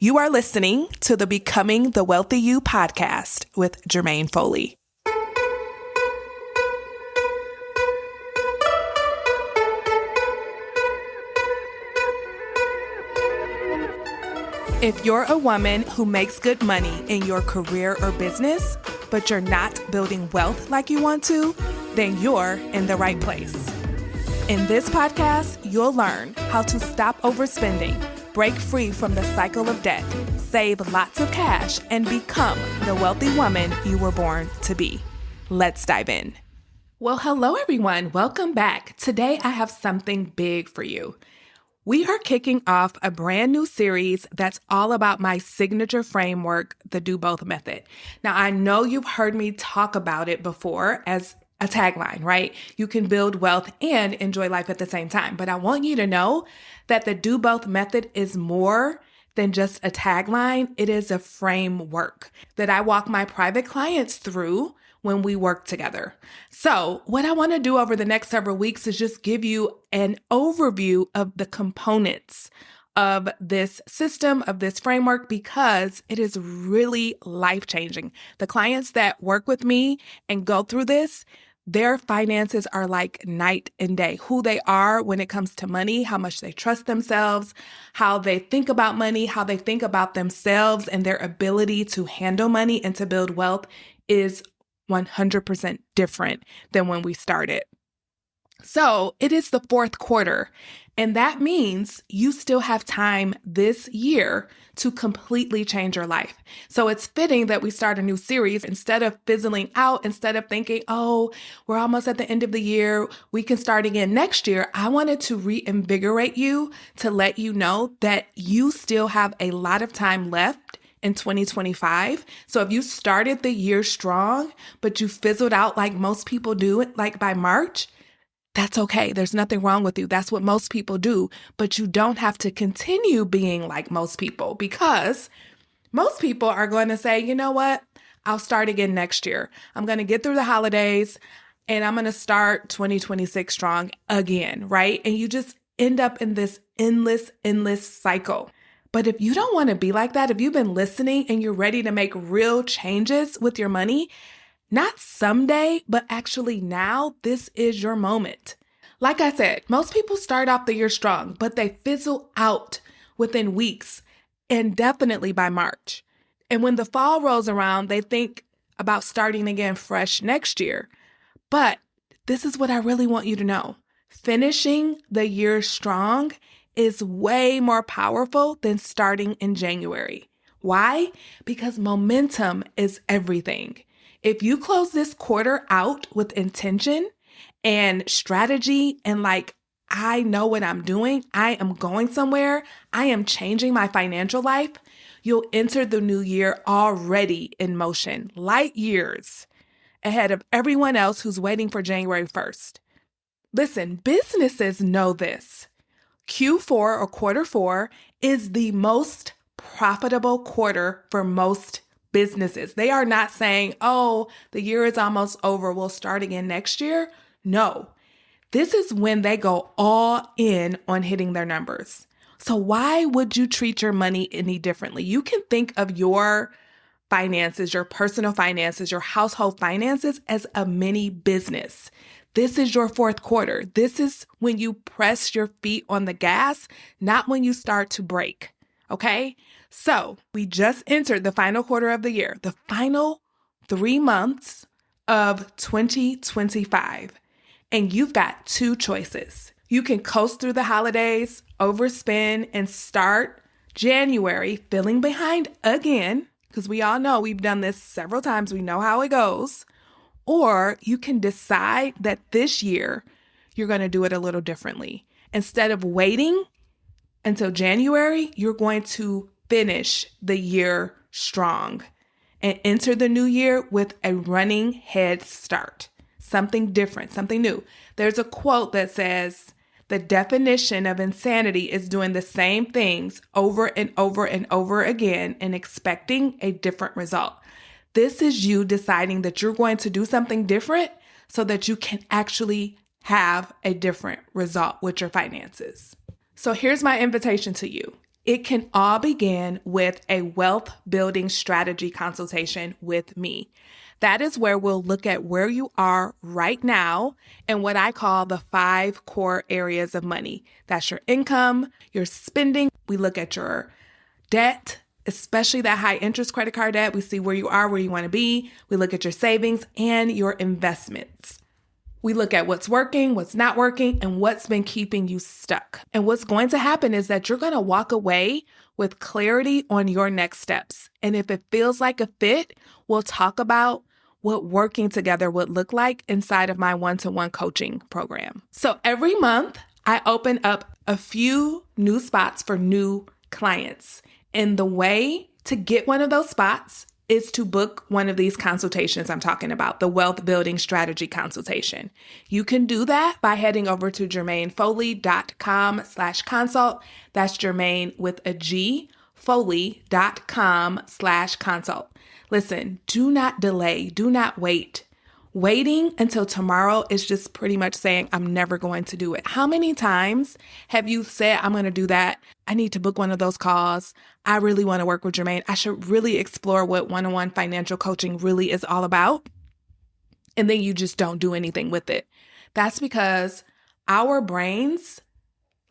You are listening to the Becoming the Wealthy You podcast with Jermaine Foley. If you're a woman who makes good money in your career or business, but you're not building wealth like you want to, then you're in the right place. In this podcast, you'll learn how to stop overspending, break free from the cycle of debt, save lots of cash, and become the wealthy woman you were born to be. Let's dive in. Well, hello everyone. Welcome back. Today I have something big for you. We are kicking off a brand new series that's all about my signature framework, the Do Both method. Now, I know you've heard me talk about it before as a tagline, right? You can build wealth and enjoy life at the same time. But I want you to know that the Do Both method is more than just a tagline. It is a framework that I walk my private clients through when we work together. So what I want to do over the next several weeks is just give you an overview of the components of this system, of this framework, because it is really life-changing. The clients that work with me and go through this, their finances are like night and day. Who they are when it comes to money, how much they trust themselves, how they think about money, how they think about themselves and their ability to handle money and to build wealth is 100% different than when we started. So it is the fourth quarter, and that means you still have time this year to completely change your life. So it's fitting that we start a new series instead of fizzling out, instead of thinking, oh, we're almost at the end of the year, we can start again next year. I wanted to reinvigorate you to let you know that you still have a lot of time left in 2025. So if you started the year strong, but you fizzled out like most people do, like by March, that's okay. There's nothing wrong with you. That's what most people do. But you don't have to continue being like most people, because most people are going to say, you know what? I'll start again next year. I'm going to get through the holidays and I'm going to start 2026 strong again, right? And you just end up in this endless cycle. But if you don't want to be like that, if you've been listening and you're ready to make real changes with your money, not someday, but actually now, this is your moment. Like I said, most people start off the year strong, but they fizzle out within weeks and definitely by March. And when the fall rolls around, they think about starting again fresh next year. But this is what I really want you to know. Finishing the year strong is way more powerful than starting in January. Why? Because momentum is everything. If you close this quarter out with intention and strategy and like, I know what I'm doing, I am going somewhere, I am changing my financial life, you'll enter the new year already in motion, light years ahead of everyone else who's waiting for January 1st. Listen, businesses know this. Q4 or quarter four is the most profitable quarter for most businesses. They are not saying, oh, the year is almost over, we'll start again next year. No, this is when they go all in on hitting their numbers. So why would you treat your money any differently? You can think of your finances, your personal finances, your household finances as a mini business. This is your fourth quarter. This is when you press your feet on the gas, not when you start to break. Okay? So we just entered the final quarter of the year, the final 3 months of 2025. And you've got two choices. You can coast through the holidays, overspend, and start January feeling behind again, because we all know we've done this several times. We know how it goes. Or you can decide that this year you're going to do it a little differently. Instead of waiting until January, you're going to finish the year strong and enter the new year with a running head start. Something different, something new. There's a quote that says, the definition of insanity is doing the same things over and over and over again and expecting a different result. This is you deciding that you're going to do something different so that you can actually have a different result with your finances. So here's my invitation to you. It can all begin with a wealth building strategy consultation with me. That is where we'll look at where you are right now and what I call the 5 core areas of money. That's your income, your spending. We look at your debt, especially that high interest credit card debt. We see where you are, where you want to be. We look at your savings and your investments. We look at what's working, what's not working, and what's been keeping you stuck. And what's going to happen is that you're going to walk away with clarity on your next steps. And if it feels like a fit, we'll talk about what working together would look like inside of my one-to-one coaching program. So every month, I open up a few new spots for new clients. And the way to get one of those spots is to book one of these consultations I'm talking about, the Wealth Building Strategy Consultation. You can do that by heading over to jermainefoley.com/consult. That's Jermaine with a G, foley.com/consult. Listen, do not delay. Do not wait. Waiting until tomorrow is just pretty much saying, I'm never going to do it. How many times have you said, I'm going to do that? I need to book one of those calls. I really want to work with Jermaine. I should really explore what one-on-one financial coaching really is all about. And then you just don't do anything with it. That's because our brains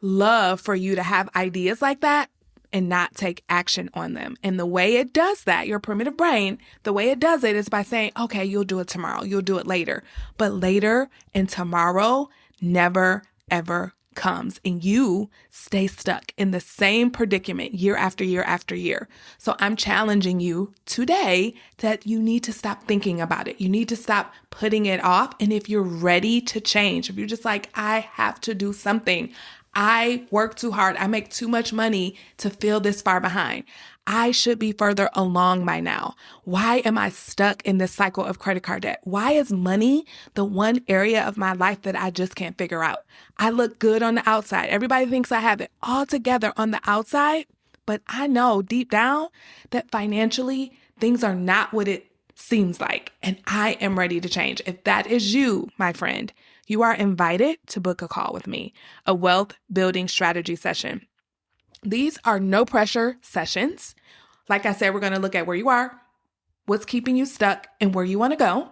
love for you to have ideas like that and not take action on them. And the way it does that, your primitive brain, the way it does it is by saying, okay, you'll do it tomorrow. You'll do it later. But later and tomorrow never, ever comes. And you stay stuck in the same predicament year after year after year. So I'm challenging you today that you need to stop thinking about it. You need to stop putting it off. And if you're ready to change, if you're just like, I have to do something, I work too hard, I make too much money to feel this far behind, I should be further along by now. Why am I stuck in this cycle of credit card debt? Why is money the one area of my life that I just can't figure out? I look good on the outside. Everybody thinks I have it all together on the outside, but I know deep down that financially things are not what it seems like, and I am ready to change. If that is you, my friend, you are invited to book a call with me, a wealth building strategy session. These are no pressure sessions. Like I said, we're going to look at where you are, what's keeping you stuck, and where you want to go.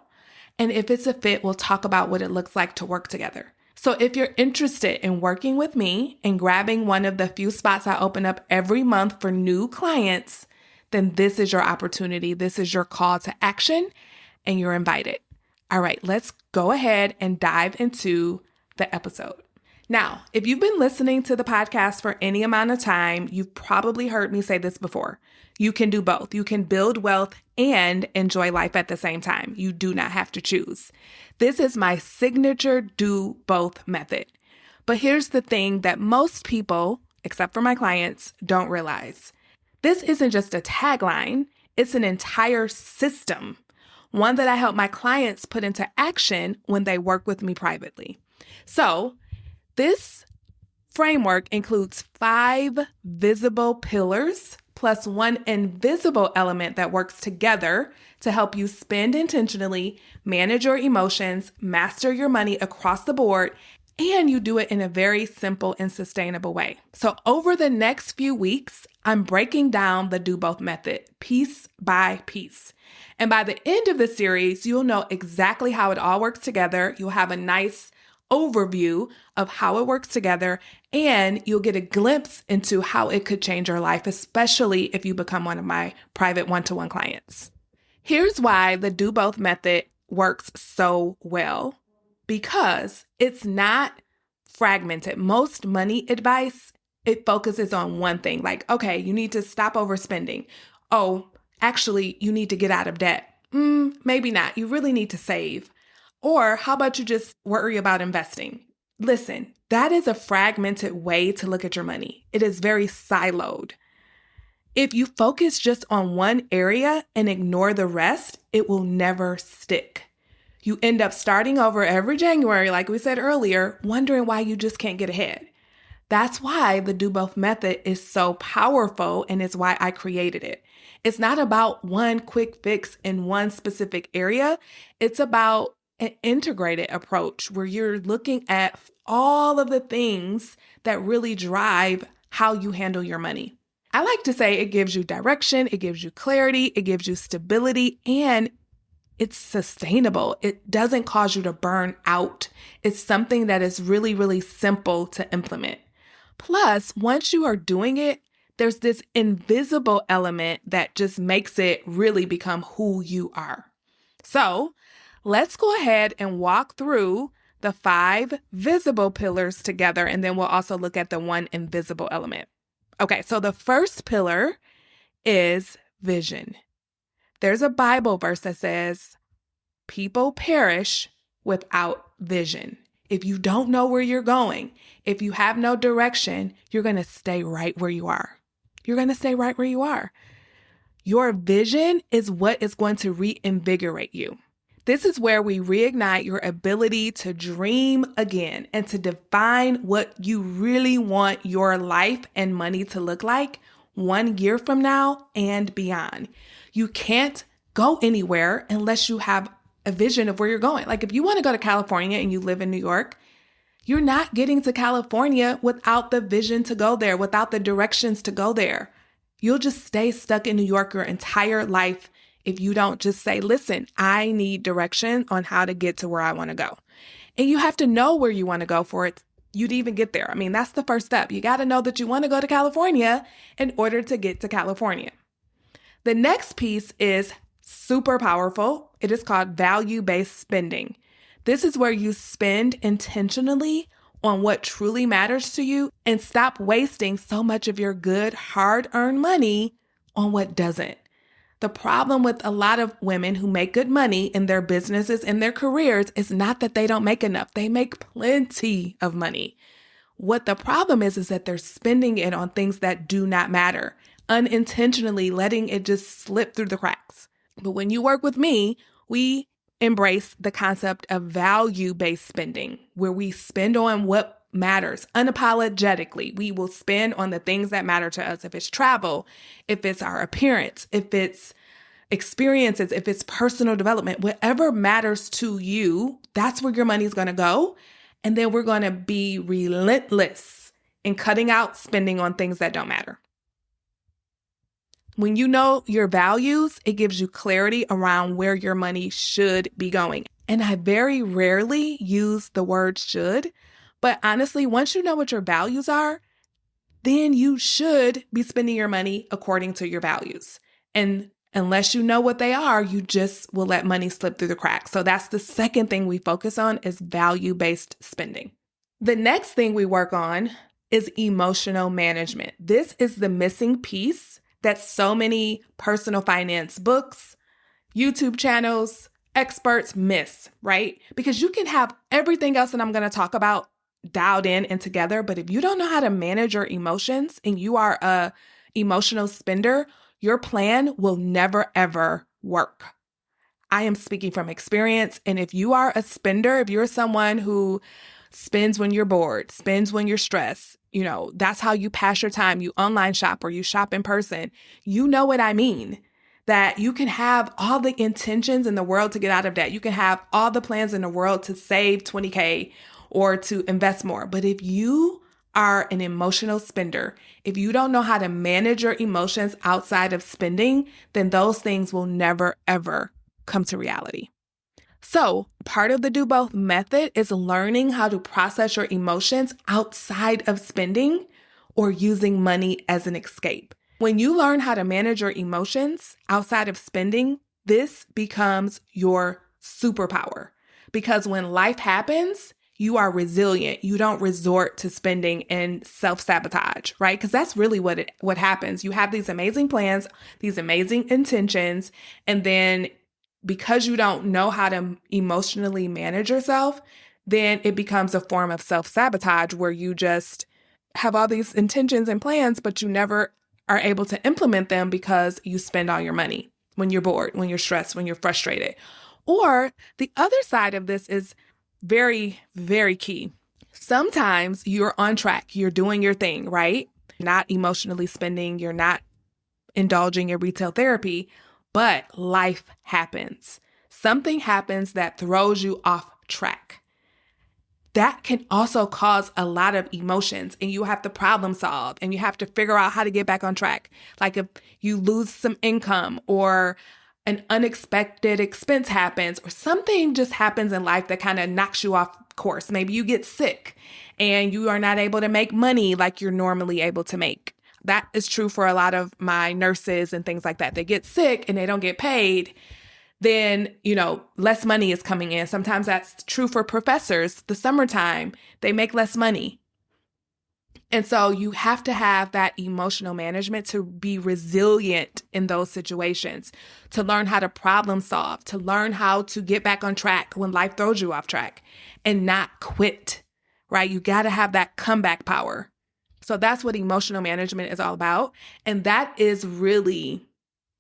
And if it's a fit, we'll talk about what it looks like to work together. So if you're interested in working with me and grabbing one of the few spots I open up every month for new clients, then this is your opportunity. This is your call to action, and you're invited. All right, let's go ahead and dive into the episode. Now, if you've been listening to the podcast for any amount of time, you've probably heard me say this before. You can do both. You can build wealth and enjoy life at the same time. You do not have to choose. This is my signature do both method. But here's the thing that most people, except for my clients, don't realize. This isn't just a tagline. It's an entire system. One that I help my clients put into action when they work with me privately. So this framework includes 5 visible pillars plus one invisible element that works together to help you spend intentionally, manage your emotions, master your money across the board, and you do it in a very simple and sustainable way. So over the next few weeks, I'm breaking down the do both method piece by piece. And by the end of the series, you'll know exactly how it all works together. You'll have a nice overview of how it works together, and you'll get a glimpse into how it could change your life, especially if you become one of my private one-to-one clients. Here's why the do both method works so well. Because it's not fragmented. Most money advice, it focuses on one thing. Like, okay, you need to stop overspending. Oh, actually, you need to get out of debt. Maybe not. You really need to save. Or how about you just worry about investing? Listen, that is a fragmented way to look at your money. It is very siloed. If you focus just on one area and ignore the rest, it will never stick. You end up starting over every January, like we said earlier, wondering why you just can't get ahead. That's why the do both method is so powerful, and it's why I created it. It's not about one quick fix in one specific area. It's about an integrated approach where you're looking at all of the things that really drive how you handle your money. I like to say it gives you direction, it gives you clarity, it gives you stability, and it's sustainable. It doesn't cause you to burn out. It's something that is really, really simple to implement. Plus, once you are doing it, there's this invisible element that just makes it really become who you are. So let's go ahead and walk through the 5 visible pillars together, and then we'll also look at the 1 invisible element. Okay, so the first pillar is vision. There's a Bible verse that says, people perish without vision. If you don't know where you're going, if you have no direction, you're going to stay right where you are. You're going to stay right where you are. Your vision is what is going to reinvigorate you. This is where we reignite your ability to dream again and to define what you really want your life and money to look like 1 year from now and beyond. You can't go anywhere unless you have a vision of where you're going. Like if you want to go to California and you live in New York, you're not getting to California without the vision to go there, without the directions to go there. You'll just stay stuck in New York your entire life if you don't just say, listen, I need direction on how to get to where I want to go. And you have to know where you want to go for it. You'd even get there. I mean, that's the first step. You got to know that you want to go to California in order to get to California. The next piece is super powerful. It is called value-based spending. This is where you spend intentionally on what truly matters to you and stop wasting so much of your good, hard-earned money on what doesn't. The problem with a lot of women who make good money in their businesses and their careers is not that they don't make enough. They make plenty of money. What the problem is that they're spending it on things that do not matter, unintentionally letting it just slip through the cracks. But when you work with me, we embrace the concept of value-based spending, where we spend on what matters unapologetically. We will spend on the things that matter to us. If it's travel, if it's our appearance, if it's experiences, if it's personal development, whatever matters to you, that's where your money is going to go. And then we're going to be relentless in cutting out spending on things that don't matter. When you know your values, it gives you clarity around where your money should be going. And I very rarely use the word should, but honestly, once you know what your values are, then you should be spending your money according to your values. And unless you know what they are, you just will let money slip through the cracks. So that's the second thing we focus on is value-based spending. The next thing we work on is emotional management. This is the missing piece that so many personal finance books, YouTube channels, experts miss, right? Because you can have everything else that I'm going to talk about dialed in and together, but if you don't know how to manage your emotions and you are a emotional spender, your plan will never, ever work. I am speaking from experience. And if you are a spender, if you're someone who spends when you're bored, spends when you're stressed, that's how you pass your time. You online shop or you shop in person. You know what I mean. That you can have all the intentions in the world to get out of debt. You can have all the plans in the world to save 20K or to invest more. But if you are an emotional spender, if you don't know how to manage your emotions outside of spending, then those things will never, ever come to reality. So part of the do both method is learning how to process your emotions outside of spending or using money as an escape. When you learn how to manage your emotions outside of spending, this becomes your superpower. Because when life happens, you are resilient. You don't resort to spending and self-sabotage, right? Because that's really what happens. You have these amazing plans, these amazing intentions, and then because you don't know how to emotionally manage yourself, then it becomes a form of self-sabotage where you just have all these intentions and plans, but you never are able to implement them because you spend all your money when you're bored, when you're stressed, when you're frustrated. Or the other side of this is very, very key. Sometimes you're on track, you're doing your thing, right? You're not emotionally spending, you're not indulging in retail therapy, but life happens. Something happens that throws you off track. that can also cause a lot of emotions, and you have to problem solve and you have to figure out how to get back on track. Like if you lose some income or an unexpected expense happens or something just happens in life that kind of knocks you off course. Maybe you get sick and you are not able to make money like you're normally able to make. That is true for a lot of my nurses and things like that. They get sick and they don't get paid. Then, less money is coming in. Sometimes that's true for professors. The summertime, they make less money. And so you have to have that emotional management to be resilient in those situations, to learn how to problem solve, to learn how to get back on track when life throws you off track and not quit, right? You got to have that comeback power. So that's what emotional management is all about. And that is really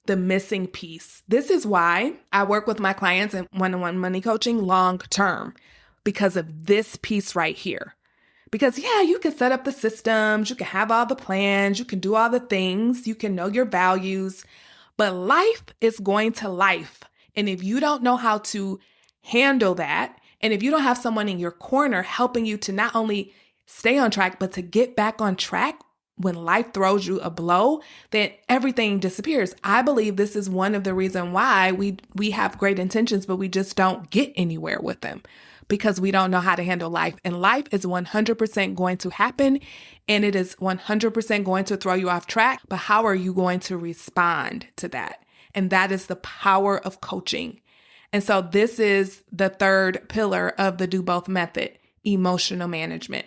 the missing piece. This is why I work with my clients in one-on-one money coaching long term, because of this piece right here. Because you can set up the systems, you can have all the plans, you can do all the things, you can know your values, but life is going to life. And if you don't know how to handle that, and if you don't have someone in your corner helping you to not only stay on track, but to get back on track when life throws you a blow, then everything disappears. I believe this is one of the reasons why we have great intentions, but we just don't get anywhere with them, because we don't know how to handle life. And life is 100% going to happen, and it is 100% going to throw you off track. But how are you going to respond to that? And that is the power of coaching. And so this is the third pillar of the do both method, emotional management.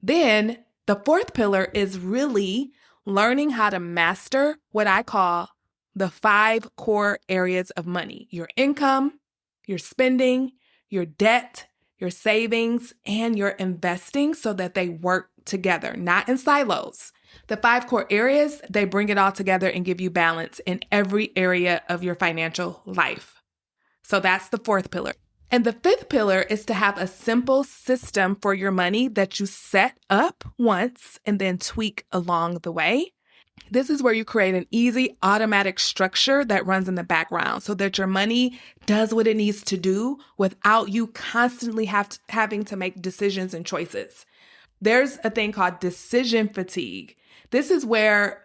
Then the fourth pillar is really learning how to master what I call the 5 core areas of money: your income, your spending, your debt, your savings, and your investing, so that they work together, not in silos. The 5 core areas, they bring it all together and give you balance in every area of your financial life. So that's the fourth pillar. And the fifth pillar is to have a simple system for your money that you set up once and then tweak along the way. This is where you create an easy automatic structure that runs in the background so that your money does what it needs to do without you constantly having to make decisions and choices. There's a thing called decision fatigue. This is where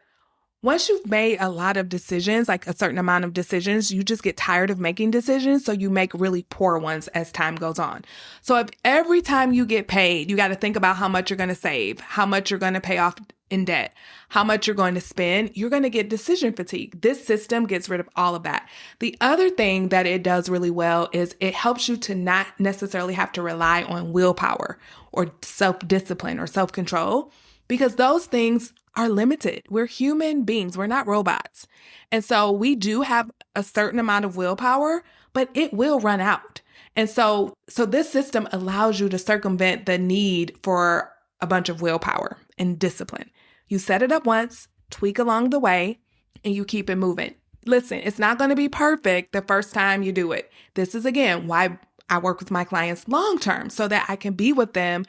once you've made a lot of decisions, like a certain amount of decisions, you just get tired of making decisions. So you make really poor ones as time goes on. So if every time you get paid, you got to think about how much you're going to save, how much you're going to pay off in debt, how much you're going to spend, you're going to get decision fatigue. This system gets rid of all of that. The other thing that it does really well is it helps you to not necessarily have to rely on willpower or self-discipline or self-control, because those things are limited. We're human beings. We're not robots. And so we do have a certain amount of willpower, but it will run out. And so this system allows you to circumvent the need for a bunch of willpower and discipline. You set it up once, tweak along the way, and you keep it moving. Listen, it's not going to be perfect the first time you do it. This is, again, why I work with my clients long term, so that I can be with them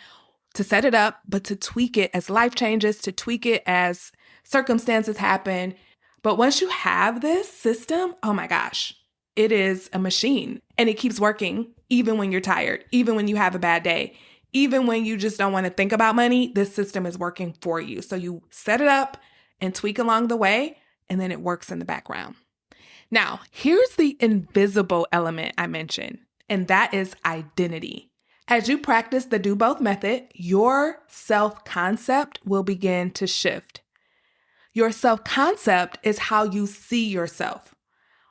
to set it up, but to tweak it as life changes, to tweak it as circumstances happen. But once you have this system, oh my gosh, it is a machine, and it keeps working even when you're tired, even when you have a bad day, even when you just don't want to think about money. This system is working for you. So you set it up and tweak along the way, and then it works in the background. Now, here's the invisible element I mentioned, and that is identity. As you practice the do both method, your self-concept will begin to shift. Your self-concept is how you see yourself,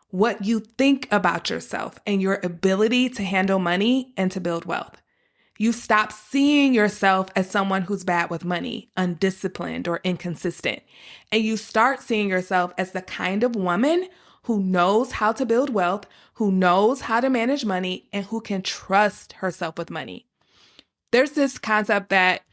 what you think about yourself, and your ability to handle money and to build wealth. You stop seeing yourself as someone who's bad with money, undisciplined, or inconsistent. And you start seeing yourself as the kind of woman who knows how to build wealth, who knows how to manage money, and who can trust herself with money. There's this concept that,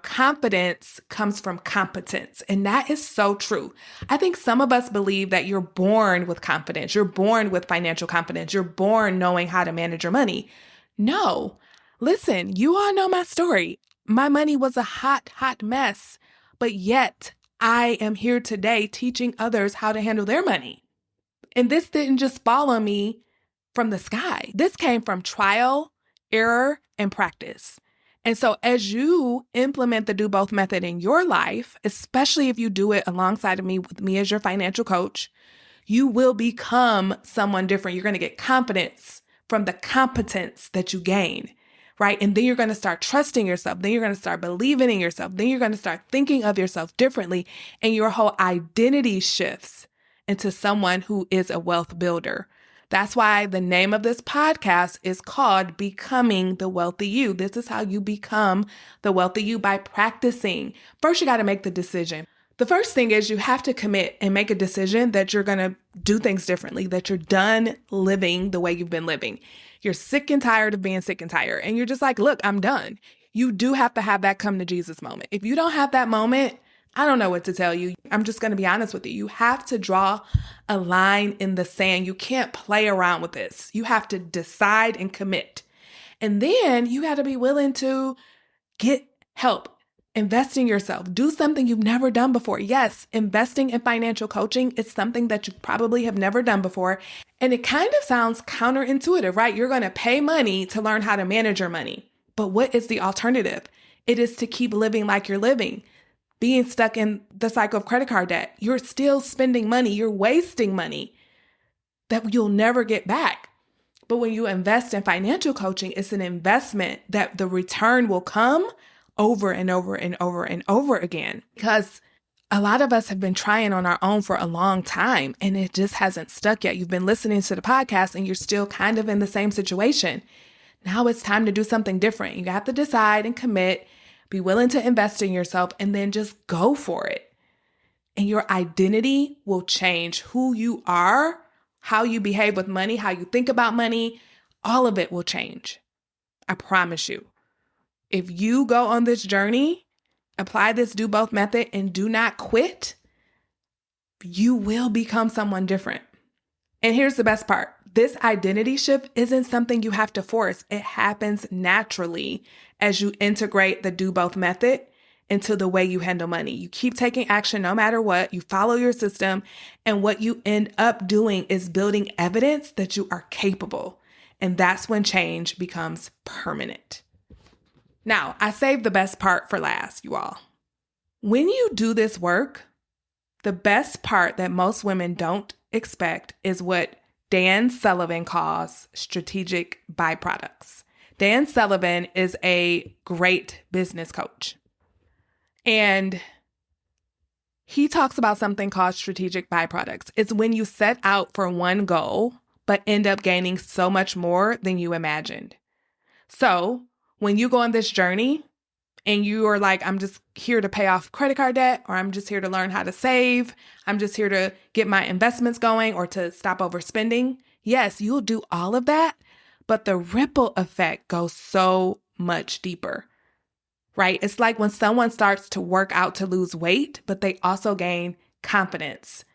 confidence comes from competence. And that is so true. I think some of us believe that you're born with confidence. You're born with financial confidence. You're born knowing how to manage your money. No. Listen, you all know my story. My money was a hot mess, but yet I am here today teaching others how to handle their money. And this didn't just fall on me from the sky. This came from trial, error, and practice. And so as you implement the do both method in your life, especially if you do it alongside of me with me as your financial coach, you will become someone different. You're going to get confidence from the competence that you gain, right? And then you're going to start trusting yourself. Then you're going to start believing in yourself. Then you're going to start thinking of yourself differently. And your whole identity shifts into someone who is a wealth builder. That's why the name of this podcast is called Becoming the Wealthy You. This is how you become the wealthy you, by practicing. First, you got to make the decision. The first thing is you have to commit and make a decision that you're going to do things differently, that you're done living the way you've been living. You're sick and tired of being sick and tired. And you're just like, look, I'm done. You do have to have that come to Jesus moment. If you don't have that moment, I don't know what to tell you. I'm just going to be honest with you. You have to draw a line in the sand. You can't play around with this. You have to decide and commit. And then you got to be willing to get help. Invest in yourself. Do something you've never done before. Yes, investing in financial coaching is something that you probably have never done before. And it kind of sounds counterintuitive, right? You're going to pay money to learn how to manage your money. But what is the alternative? It is to keep living like you're living, being stuck in the cycle of credit card debt. You're still spending money. You're wasting money that you'll never get back. But when you invest in financial coaching, it's an investment that the return will come over and over and over and over again, because a lot of us have been trying on our own for a long time and it just hasn't stuck yet. You've been listening to the podcast and you're still kind of in the same situation. Now it's time to do something different. You have to decide and commit, be willing to invest in yourself, and then just go for it. And your identity will change. Who you are, how you behave with money, how you think about money, all of it will change. I promise you. If you go on this journey, apply this do both method, and do not quit, you will become someone different. And here's the best part. This identity shift isn't something you have to force. It happens naturally as you integrate the do both method into the way you handle money. You keep taking action no matter what. You follow your system. And what you end up doing is building evidence that you are capable. And that's when change becomes permanent. Now, I saved the best part for last, you all. When you do this work, the best part that most women don't expect is what Dan Sullivan calls strategic byproducts. Dan Sullivan is a great business coach. And he talks about something called strategic byproducts. It's when you set out for one goal, but end up gaining so much more than you imagined. So, when you go on this journey and you are like, I'm just here to pay off credit card debt, or I'm just here to learn how to save, I'm just here to get my investments going or to stop overspending. Yes, you'll do all of that, but the ripple effect goes so much deeper, right? It's like when someone starts to work out to lose weight, but they also gain confidence,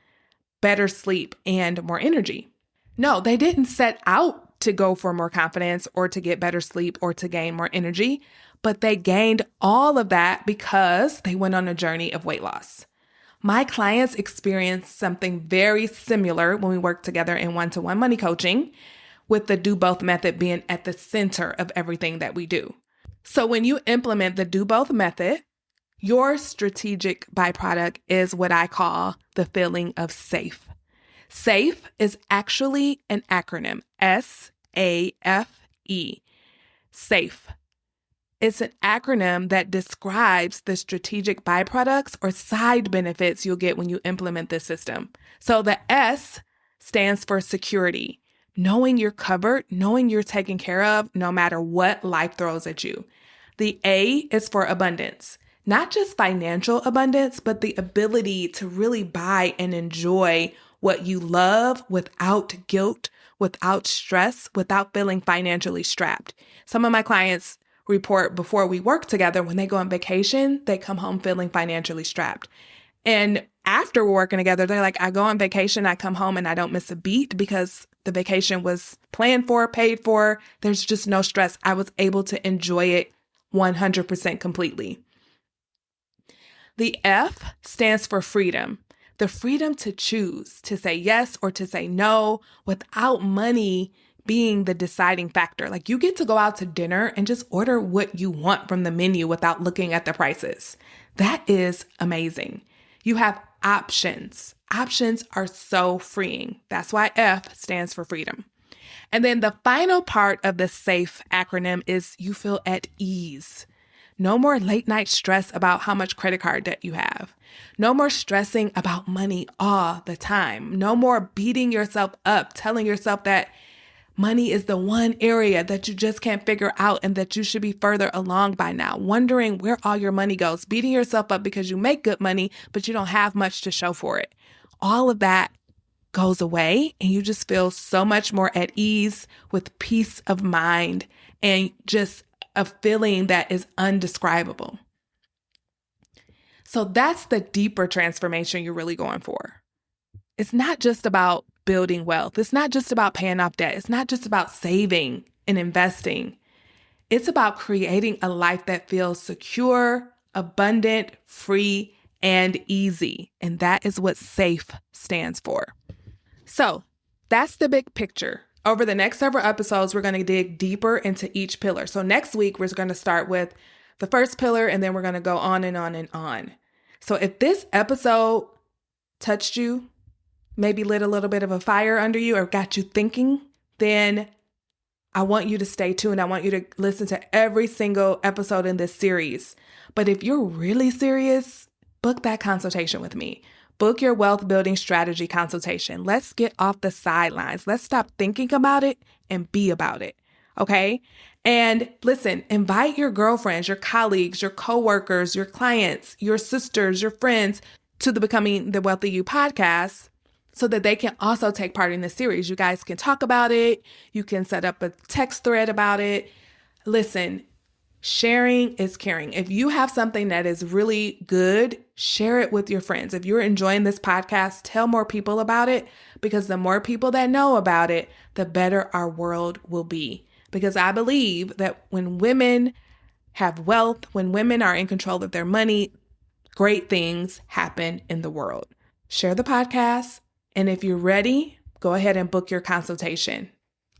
better sleep, and more energy. No, they didn't set out to go for more confidence or to get better sleep or to gain more energy, but they gained all of that because they went on a journey of weight loss. My clients experienced something very similar when we worked together in one-to-one money coaching, with the do both method being at the center of everything that we do. So when you implement the do both method, your strategic byproduct is what I call the feeling of safe. SAFE is actually an acronym, SAFE, SAFE. It's an acronym that describes the strategic byproducts or side benefits you'll get when you implement this system. So the S stands for security, knowing you're covered, knowing you're taken care of no matter what life throws at you. The A is for abundance, not just financial abundance, but the ability to really buy and enjoy what you love without guilt, without stress, without feeling financially strapped. Some of my clients report before we work together, when they go on vacation, they come home feeling financially strapped. And after we're working together, they're like, I go on vacation, I come home and I don't miss a beat because the vacation was planned for, paid for. There's just no stress. I was able to enjoy it 100% completely. The F stands for freedom. The freedom to choose, to say yes or to say no without money being the deciding factor. Like, you get to go out to dinner and just order what you want from the menu without looking at the prices. That is amazing. You have options. Options are so freeing. That's why F stands for freedom. And then the final part of the SAFE acronym is you feel at ease. No more late night stress about how much credit card debt you have. No more stressing about money all the time. No more beating yourself up, telling yourself that money is the one area that you just can't figure out and that you should be further along by now. Wondering where all your money goes, beating yourself up because you make good money, but you don't have much to show for it. All of that goes away and you just feel so much more at ease with peace of mind and just a feeling that is undescribable. So that's the deeper transformation you're really going for. It's not just about building wealth. It's not just about paying off debt. It's not just about saving and investing. It's about creating a life that feels secure, abundant, free, and easy. And that is what SAFE stands for. So that's the big picture. Over the next several episodes, we're going to dig deeper into each pillar. So next week, we're going to start with the first pillar, and then we're going to go on and on and on. So if this episode touched you, maybe lit a little bit of a fire under you or got you thinking, then I want you to stay tuned. I want you to listen to every single episode in this series. But if you're really serious, book that consultation with me. Book your wealth building strategy consultation. Let's get off the sidelines. Let's stop thinking about it and be about it. Okay? And listen, invite your girlfriends, your colleagues, your coworkers, your clients, your sisters, your friends to the Becoming the Wealthy You podcast so that they can also take part in this series. You guys can talk about it. You can set up a text thread about it. Listen, sharing is caring. If you have something that is really good, share it with your friends. If you're enjoying this podcast, tell more people about it, because the more people that know about it, the better our world will be. Because I believe that when women have wealth, when women are in control of their money, great things happen in the world. Share the podcast. And if you're ready, go ahead and book your consultation.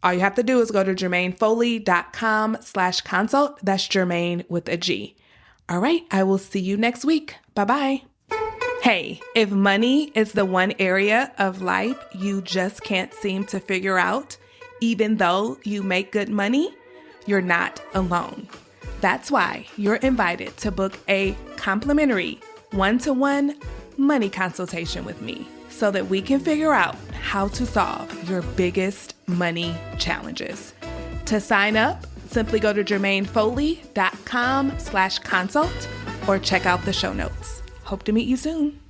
All you have to do is go to jermainefoley.com/consult. That's Jermaine with a G. All right, I will see you next week. Bye-bye. Hey, if money is the one area of life you just can't seem to figure out, even though you make good money, you're not alone. That's why you're invited to book a complimentary one-to-one money consultation with me so that we can figure out how to solve your biggest money challenges. To sign up, simply go to jermainefoley.com/consult or check out the show notes. Hope to meet you soon.